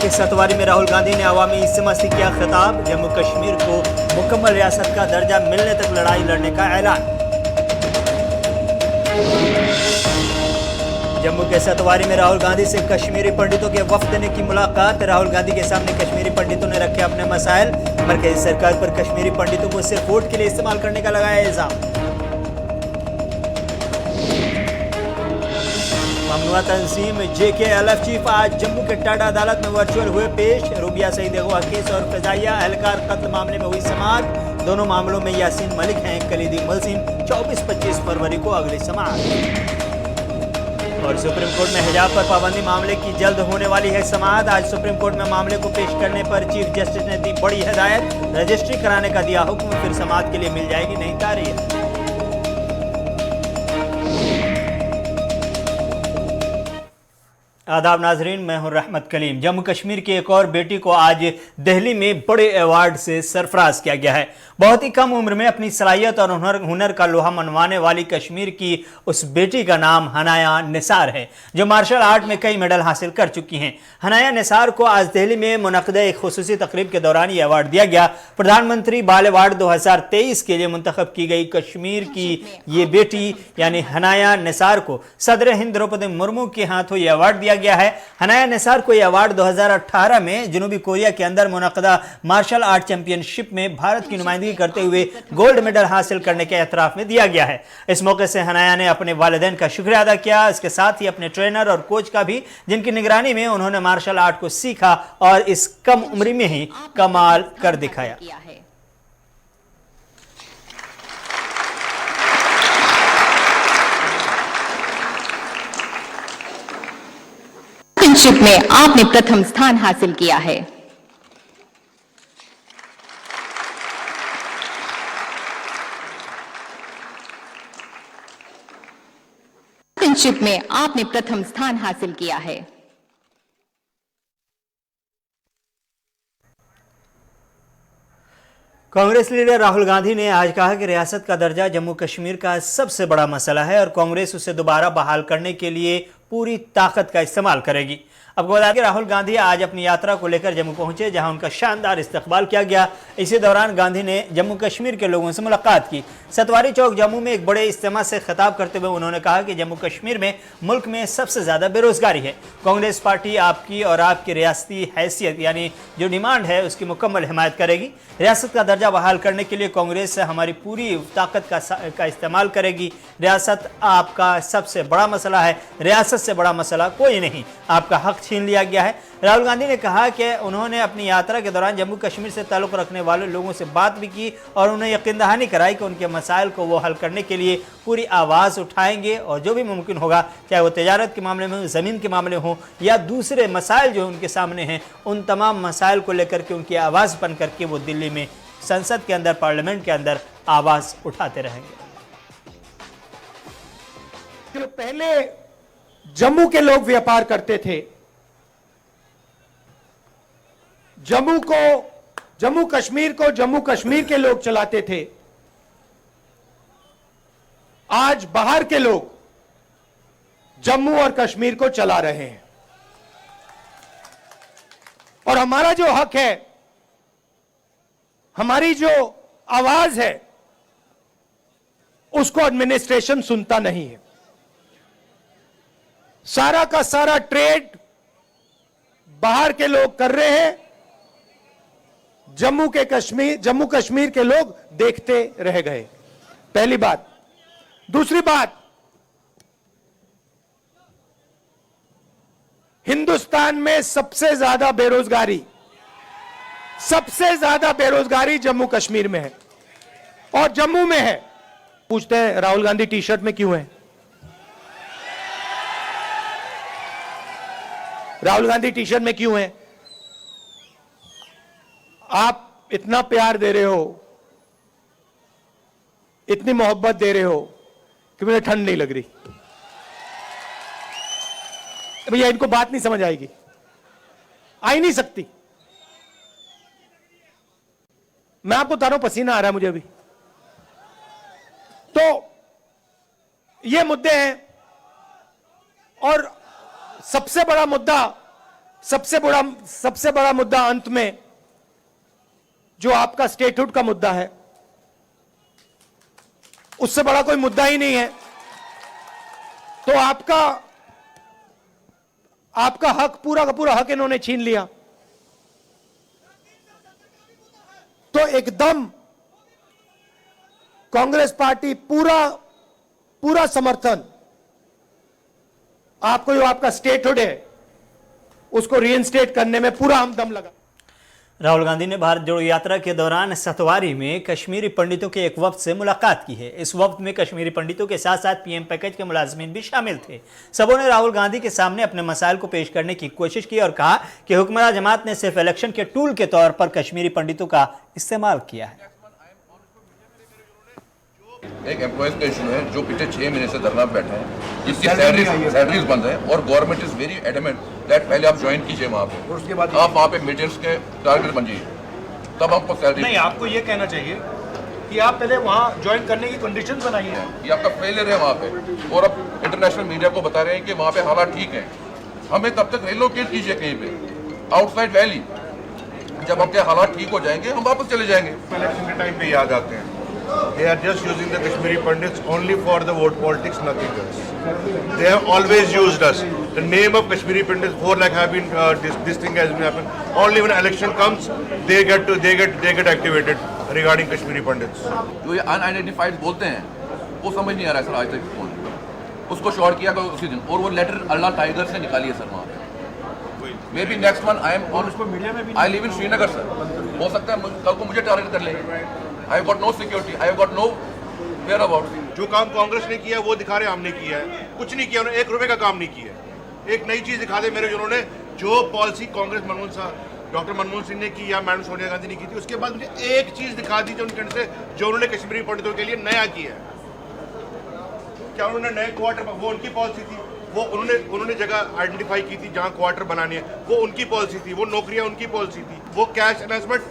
के सतवारी में राहुल गांधी ने अवामी इज्तिमा से किया खिताब। जम्मू कश्मीर को मुकम्मल रियासत का दर्जा मिलने तक लड़ाई लड़ने का ऐलान। जम्मू के सतवारी में राहुल गांधी से कश्मीरी पंडितों के वफ्द ने की मुलाकात। राहुल गांधी के सामने कश्मीरी पंडितों ने रखे अपने मसाइल। मरकजी सरकार पर कश्मीरी पंडितों को सिर्फ वोट के लिए इस्तेमाल करने का लगाया इल्जाम। ममनुआ तंजीम JKLF चीफ आज जम्मू के टाडा अदालत में वर्चुअल हुए पेश। रूबिया सईद अगवा केस और फजाइया एहलकार कत्ल मामले में हुई समाअत। दोनों मामलों में यासीन मलिक हैं कलीदी मुलजिम। 24-25 फरवरी को अगली समाअत। और सुप्रीम कोर्ट में हिजाब पर पाबंदी मामले की जल्द होने वाली है समाअत। आज सुप्रीम कोर्ट में मामले को पेश करने पर चीफ जस्टिस ने दी बड़ी हिदायत। रजिस्ट्री कराने का दिया हुक्म, फिर समाअत के लिए मिल जाएगी नई तारीख। आदाब नाजरीन, मैं हूं रहमत कलीम। जम्मू कश्मीर की एक और बेटी को आज दिल्ली में बड़े अवार्ड से सरफराज किया गया है। बहुत ही कम उम्र में अपनी सलाहियत और हुनर का लोहा मनवाने वाली कश्मीर की उस बेटी का नाम हनाया निसार है, जो मार्शल आर्ट में कई मेडल हासिल कर चुकी हैं। हनाया निसार को आज दिल्ली में मुनक़दा एक खुसूसी तकरीब के दौरान ये अवार्ड दिया गया। प्रधानमंत्री बाल अवार्ड 2023 के लिए मुंतखब की गई कश्मीर की ये बेटी यानी हनाया निसार को सदर हिंद द्रौपदी मुर्मू के हाथों ये अवार्ड दिया गया है। हनाया निसार को यह अवार्ड 2018 में जनूबी कोरिया के अंदर मुनक़दा मार्शल आर्ट चैंपियनशिप में भारत की नुमाइंदगी करते हुए गोल्ड मेडल हासिल करने के एतराफ में दिया गया है। इस मौके से हनाया ने अपने वालिदैन का शुक्रिया अदा किया, इसके साथ ही अपने ट्रेनर और कोच का भी, जिनकी निगरानी में उन्होंने मार्शल आर्ट को सीखा और इस कम उम्र में ही कमाल कर दिखाया। चैंपियनशिप में आपने प्रथम स्थान हासिल किया है। चैंपियनशिप में आपने प्रथम स्थान हासिल किया है। कांग्रेस लीडर राहुल गांधी ने आज कहा कि रियासत का दर्जा जम्मू कश्मीर का सबसे बड़ा मसला है और कांग्रेस उसे दोबारा बहाल करने के लिए पूरी ताकत का इस्तेमाल करेगी। आपको बता दें कि राहुल गांधी आज अपनी यात्रा को लेकर जम्मू पहुंचे, जहां उनका शानदार इस्तकबाल किया गया। इसी दौरान गांधी ने जम्मू कश्मीर के लोगों से मुलाकात की। सतवारी चौक जम्मू में एक बड़े इज्तिमा से खिताब करते हुए उन्होंने कहा कि जम्मू कश्मीर में मुल्क में सबसे ज़्यादा बेरोजगारी है। कांग्रेस पार्टी आपकी और आपकी रियासती हैसियत यानी जो डिमांड है उसकी मुकम्मल हिमायत करेगी। रियासत का दर्जा बहाल करने के लिए कांग्रेस हमारी पूरी ताकत का इस्तेमाल करेगी। रियासत आपका सबसे बड़ा मसला है, रियासत से बड़ा मसला कोई नहीं। आपका हक छीन लिया गया है। राहुल गांधी ने कहा कि उन्होंने अपनी यात्रा के दौरान जम्मू कश्मीर से ताल्लुक़ रखने वाले लोगों से बात भी की और उन्हें यकीन दहानी कराई कि उनके मसाइल को वो हल करने के लिए पूरी आवाज़ उठाएंगे और जो भी मुमकिन होगा, चाहे वो तजारत के मामले में हो, ज़मीन के मामले हो या दूसरे मसाइल जो उनके सामने हैं, उन तमाम मसाइल को लेकर के उनकी आवाज़ बन करके वो दिल्ली में संसद के अंदर, पार्लियामेंट के अंदर आवाज़ उठाते रहेंगे। जो पहले जम्मू के लोग व्यापार करते थे, जम्मू कश्मीर को जम्मू कश्मीर के लोग चलाते थे, आज बाहर के लोग जम्मू और कश्मीर को चला रहे हैं। और हमारा जो हक है, हमारी जो आवाज है, उसको एडमिनिस्ट्रेशन सुनता नहीं है। सारा का सारा ट्रेड बाहर के लोग कर रहे हैं, जम्मू कश्मीर के लोग देखते रह गए। पहली बात। दूसरी बात, हिंदुस्तान में सबसे ज्यादा बेरोजगारी जम्मू कश्मीर में है और जम्मू में है। पूछते हैं राहुल गांधी टी शर्ट में क्यों है? राहुल गांधी टी शर्ट में क्यों है? आप इतना प्यार दे रहे हो, इतनी मोहब्बत दे रहे हो कि मुझे ठंड नहीं लग रही। भैया इनको बात नहीं समझ आएगी, आ ही नहीं सकती। मैं आपको बता रहा हूं, पसीना आ रहा है मुझे अभी। तो ये मुद्दे हैं और सबसे बड़ा मुद्दा सबसे बड़ा मुद्दा अंत में जो आपका स्टेटहुड का मुद्दा है, उससे बड़ा कोई मुद्दा ही नहीं है। तो आपका हक, पूरा का पूरा हक इन्होंने छीन लिया। तो एकदम कांग्रेस पार्टी पूरा समर्थन आपको, जो आपका स्टेटहुड है उसको रीइंस्टेट करने में पूरा हम दम लगा। राहुल गांधी ने भारत जोड़ो यात्रा के दौरान सतवारी में कश्मीरी पंडितों के एक वफ्द से मुलाकात की है। इस वफ्द में कश्मीरी पंडितों के साथ साथ पीएम पैकेज के मुलाजमीन भी शामिल थे। सबों ने राहुल गांधी के सामने अपने मसाइल को पेश करने की कोशिश की और कहा कि हुक्मरान जमात ने सिर्फ इलेक्शन के टूल के तौर पर कश्मीरी पंडितों का इस्तेमाल किया है। एक एम्प्लॉयज का इशू है जो पिछले 6 महीने से धरना पे बैठे हैं, जिसकी सैलरीज बंद है और government is very adamant that पहले आप ज्वाइन कीजिए वहाँ पे, और उसके बाद आप वहाँ पे मीटिंग्स के टारगेट बन जाइए, तब आपको सैलरी नहीं। आपको ये कहना चाहिए कि आप पहले वहाँ ज्वाइन करने की कंडीशंस बनाइए। ये आपका फेलियर है वहाँ पे, और अब इंटरनेशनल मीडिया को बता रहे हैं कि वहाँ पे हालात ठीक है। हमें तब तक रिलोकेट कीजिए कहीं पे आउटसाइड वैली, जब आपके हालात ठीक हो जाएंगे हम वापस चले जाएंगे। इलेक्शन के टाइम पे याद आते हैं, they are just using the Kashmiri Pandits only for the vote politics, nothing else. They have always used us. The name of Kashmiri Pandits, 4 lakh have been, this thing has been happened. Only when election comes, they get activated regarding Kashmiri Pandits. जो ये unidentified बोलते हैं वो समझ नहीं आ रहा है sir आज तक कौन है। उसको शॉर्ट किया गया उसी दिन, और वो लेटर अल्लाह टाइगर से निकालिए सर वहाँ पे। May be next month I am on, I live in Srinagar sir, हो सकता है कल को मुझे टारगेट कर ले। I have got no security, I have got no whereabouts. जो काम कांग्रेस ने किया वो दिखा रहे हमने किया है, कुछ नहीं किया उन्होंने, 1 रुपए का काम नहीं किया। एक नई चीज दिखा दे मेरे, जिन्होंने जो पॉलिसी कांग्रेस डॉक्टर मनमोहन सिंह ने की या मैडम सोनिया गांधी ने की थी, उसके बाद मुझे एक चीज दिखा दी जो उन्होंने कश्मीरी पंडितों के लिए नया किया है। क्या उन्होंने नए क्वार्टर, वो उनकी पॉलिसी थी, वो उन्होंने जगह आइडेंटिफाई की थी जहाँ क्वार्टर बनाने हैं, वो उनकी पॉलिसी थी, वो नौकरियां उनकी पॉलिसी थी, वो कैश अनाउंसमेंट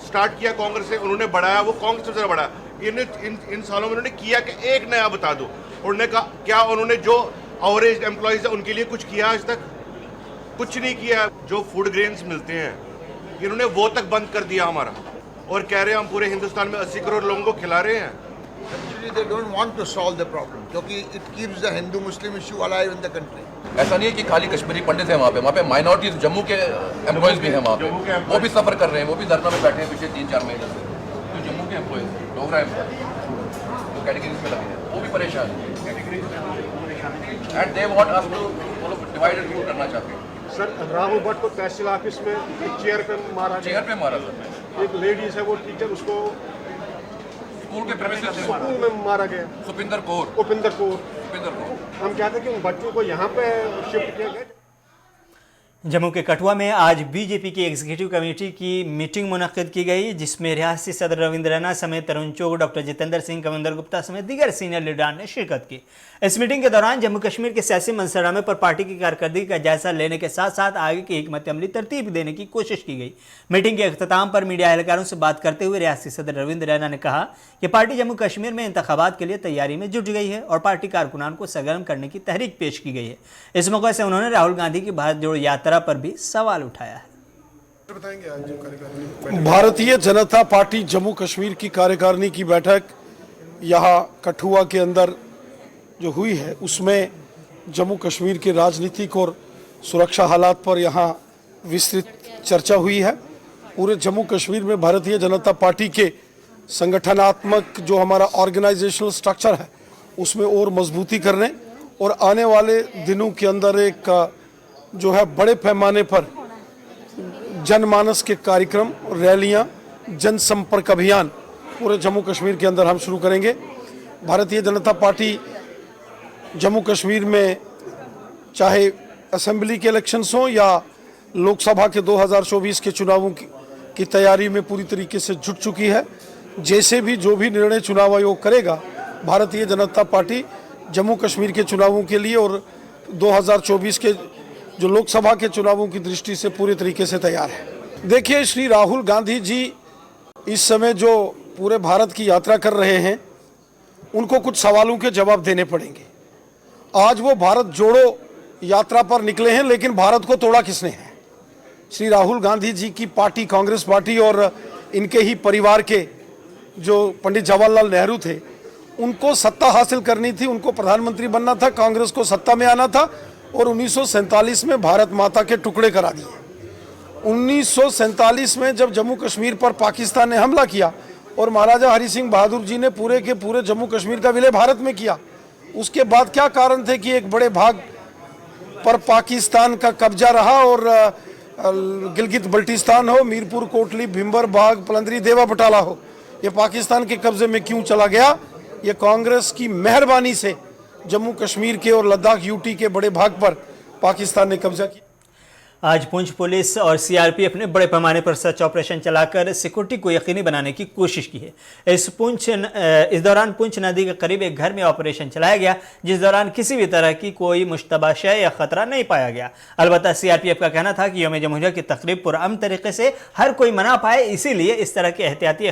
स्टार्ट किया कांग्रेस से, उन्होंने बढ़ाया, वो कांग्रेस सबसे बढ़ा। इन सालों में उन्होंने किया कि एक नया बता दो। उन्होंने कहा क्या उन्होंने जो एवरेज एम्प्लॉइज है उनके लिए कुछ किया? आज तक कुछ नहीं किया। जो फूड ग्रेन्स मिलते हैं इन्होंने वो तक बंद कर दिया हमारा, और कह रहे हैं हम पूरे हिंदुस्तान में 80 करोड़ लोगों को खिला रहे हैं। Actually, they don't want to solve the problem, क्योंकि it keeps the Hindu-Muslim issue alive in the country. ऐसा नहीं है कि खाली कश्मीरी पंडित हैं वहाँ पे माइनॉरिटीज जम्मू के एम्प्लॉयज भी हैं वहाँ पे, वो भी सफर कर रहे हैं, वो भी धरना में बैठे हैं पिछले 3-4 महीने से। तो जम्मू के एम्प्लॉयज, डोगरा एम्प्लॉयज जो कैटेगरीज में लगे हैं वो भी परेशान हैं, and they want us to divide and rule करना चाहते हैं। सर, राहुल भट्ट को तहसील ऑफिस में एक चेयर पे मारा सर। एक लेडीज है वो टीचर, उसको स्कूल के प्रेमिसेस स्कूल में मारा गया। सुपिंदर कौर। हम चाहते हैं कि उन बच्चों को यहाँ पे शिफ्ट किया जाए। जम्मू के कठुआ में आज बीजेपी की एग्जीक्यूटिव कमेटी की मीटिंग मुनक्किद की गई, जिसमें रियासती सदर रविंद्र रैना समेत तरुण चुग, डॉक्टर जितेंद्र सिंह, कविंदर गुप्ता समेत दीगर सीनियर लीडरान ने शिरकत की। इस मीटिंग के दौरान जम्मू कश्मीर के सियासी मंसूरनामे पर पार्टी की कारकर्दगी का जायजा लेने के साथ साथ आगे की हिकमत अमली तरतीब देने की कोशिश की गई। मीटिंग के अख्ताम पर मीडिया एहलकारों से बात करते हुए रियासती सदर रविंद्र रैना ने कहा कि पार्टी जम्मू कश्मीर में इंतखाबात के लिए तैयारी में जुट गई है और पार्टी कारकुनान को सरगर्म करने की तहरीक पेश की गई है। इस मौके से उन्होंने राहुल गांधी की भारत जोड़ो यात्रा पर भी सवाल उठाया है। भारतीय जनता पार्टी जम्मू कश्मीर की कार्यकारिणी की बैठक यहाँ कठुआ के अंदर जो हुई है, उसमें जम्मू कश्मीर के राजनीतिक और सुरक्षा हालात पर यहाँ विस्तृत चर्चा हुई है। पूरे जम्मू कश्मीर में भारतीय जनता पार्टी के संगठनात्मक जो हमारा ऑर्गेनाइजेशनल स्ट्रक्चर है उसमें और मजबूती करने और आने वाले दिनों के अंदर एक जो है बड़े पैमाने पर जनमानस के कार्यक्रम, रैलियां, जनसंपर्क अभियान पूरे जम्मू कश्मीर के अंदर हम शुरू करेंगे। भारतीय जनता पार्टी जम्मू कश्मीर में चाहे असेंबली के इलेक्शंस हों या लोकसभा के 2024 के चुनावों की तैयारी में पूरी तरीके से जुट चुकी है। जैसे भी जो भी निर्णय चुनाव आयोग करेगा, भारतीय जनता पार्टी जम्मू कश्मीर के चुनावों के लिए और 2024 के जो लोकसभा के चुनावों की दृष्टि से पूरे तरीके से तैयार है। देखिए, श्री राहुल गांधी जी इस समय जो पूरे भारत की यात्रा कर रहे हैं, उनको कुछ सवालों के जवाब देने पड़ेंगे। आज वो भारत जोड़ो यात्रा पर निकले हैं, लेकिन भारत को तोड़ा किसने है? श्री राहुल गांधी जी की पार्टी कांग्रेस पार्टी और इनके ही परिवार के जो पंडित जवाहरलाल नेहरू थे, उनको सत्ता हासिल करनी थी, उनको प्रधानमंत्री बनना था, कांग्रेस को सत्ता में आना था और 1947 में भारत माता के टुकड़े करा दिए। 1947 में जब जम्मू कश्मीर पर पाकिस्तान ने हमला किया और महाराजा हरि सिंह बहादुर जी ने पूरे के पूरे जम्मू कश्मीर का विलय भारत में किया, उसके बाद क्या कारण थे कि एक बड़े भाग पर पाकिस्तान का कब्जा रहा और गिलगित बल्टिस्तान हो, मीरपुर कोटली, भिंबर बाग, पलंदरी, देवा बटाला हो, ये पाकिस्तान के कब्जे में क्यों चला गया? ये कांग्रेस की मेहरबानी से जम्मू कश्मीर के और लद्दाख यूटी के बड़े भाग पर पाकिस्तान ने कब्जा किया। आज पुंछ पुलिस और सीआरपीएफ ने बड़े पैमाने पर सर्च ऑपरेशन चलाकर सिक्योरिटी को यकीनी बनाने की कोशिश की है। इस दौरान पुंछ नदी के करीब एक घर में ऑपरेशन चलाया गया, जिस दौरान किसी भी तरह की कोई मुश्तबा शय या खतरा नहीं पाया गया। अलबत्ता सीआरपीएफ का कहना था कि यौम जमहूरिया की तकरीब पुरअमन तरीके से हर कोई मना पाए, इसीलिए इस तरह के एहतियाती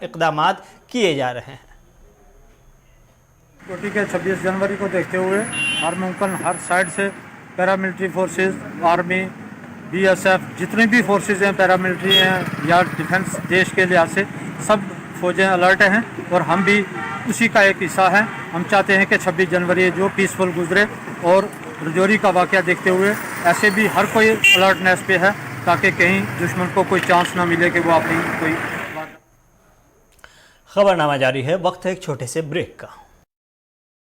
इक़दाम किए जा रहे हैं। सिक्योरिटी के 26 जनवरी को देखते हुए हर मुमकिन हर साइड से पैरामिलिट्री फोर्सेस, आर्मी, बीएसएफ, जितनी भी फोर्सेस हैं, पैरामिलिट्री हैं या डिफेंस देश के लिहाज से, सब फौजें अलर्ट हैं और हम भी उसी का एक हिस्सा हैं। हम चाहते हैं कि 26 जनवरी जो पीसफुल गुजरे और रजौरी का वाक़या देखते हुए ऐसे भी हर कोई अलर्टनेस पे है ताकि कहीं दुश्मन को कोई चांस ना मिले कि वो अपनी कोई खबरनामा जारी है। वक्त है एक छोटे से ब्रेक का।